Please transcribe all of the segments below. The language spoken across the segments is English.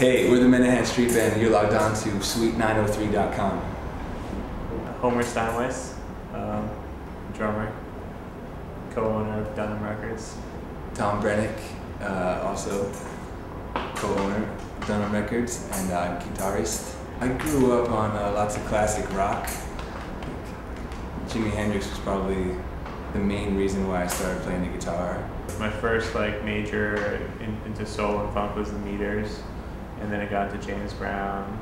Hey, we're the Menahan Street Band, and you're logged on to Suite903.com. Homer Steinweiss, drummer, co-owner of Dunham Records. Tom Brennick, also co-owner of Dunham Records, and guitarist. I grew up on lots of classic rock. Jimi Hendrix was probably the main reason why I started playing the guitar. My first major into soul and funk was the Meters, and then I got into James Brown,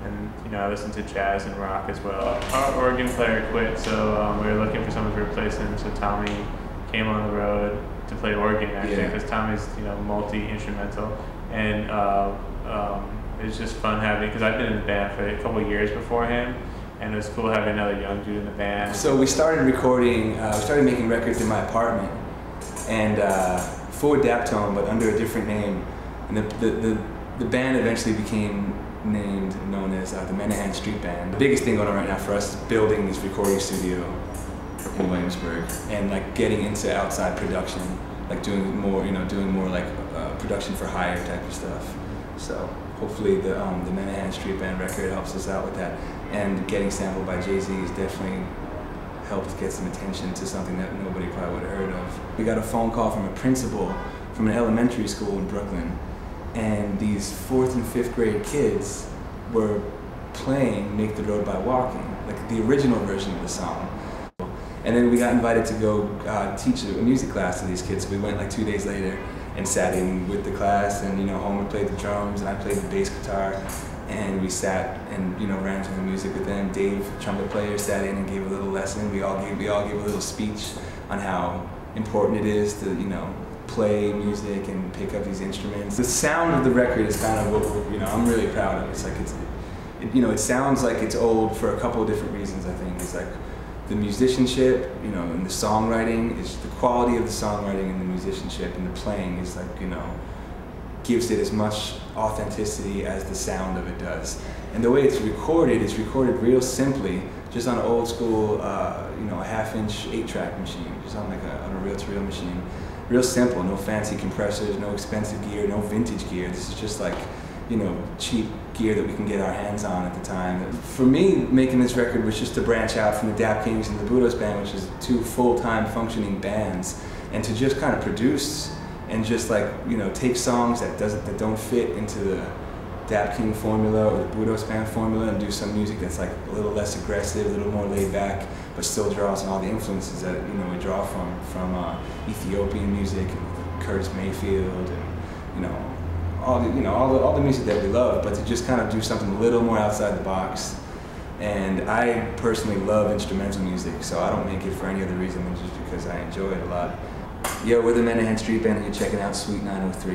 and I listened to jazz and rock as well. Our organ player quit, so we were looking for someone to replace him. So Tommy came on the road to play organ, actually, because Tommy's multi-instrumental, and it was just fun having, because I've been in the band for a couple of years before him, and it was cool having another young dude in the band. So we started recording, we started making records in my apartment, and for Daptone, but under a different name. And the band eventually became known as the Menahan Street Band. The biggest thing going on right now for us is building this recording studio in Williamsburg, and getting into outside production, doing more production for hire type of stuff. So hopefully the Menahan Street Band record helps us out with that. And getting sampled by Jay-Z has definitely helped get some attention to something that nobody probably would have heard of. We got a phone call from a principal from an elementary school in Brooklyn, and these 4th and 5th grade kids were playing Make the Road by Walking, the original version of the song. And then we got invited to go teach a music class to these kids. So we went 2 days later and sat in with the class, and Homer played the drums and I played the bass guitar, and we sat and ran through the music with them. Dave, trumpet player, sat in and gave a little lesson. We all gave a little speech on how important it is to play music and pick up these instruments. The sound of the record is kind of what I'm really proud of. It's it sounds like it's old for a couple of different reasons. I think it's the musicianship, and the songwriting, is the quality of the songwriting and the musicianship and the playing is gives it as much authenticity as the sound of it does. And the way it's recorded real simply, just on an old school, a 1/2-inch 8-track machine, just on on a reel-to-reel machine. Real simple, no fancy compressors, no expensive gear, no vintage gear. This is just cheap gear that we can get our hands on at the time. For me, making this record was just to branch out from the Dap Kings and the Budos Band, which is 2 full-time functioning bands, and to just kind of produce and just take songs that don't fit into the Dap King formula or the Budos Band formula, and do some music that's a little less aggressive, a little more laid back, but still draws on all the influences that we draw from Ethiopian music and Curtis Mayfield and all the music that we love, but to just kind of do something a little more outside the box. And I personally love instrumental music, so I don't make it for any other reason than just because I enjoy it a lot. Yo, we're the Menahan Street Band, and you're checking out Suite 903.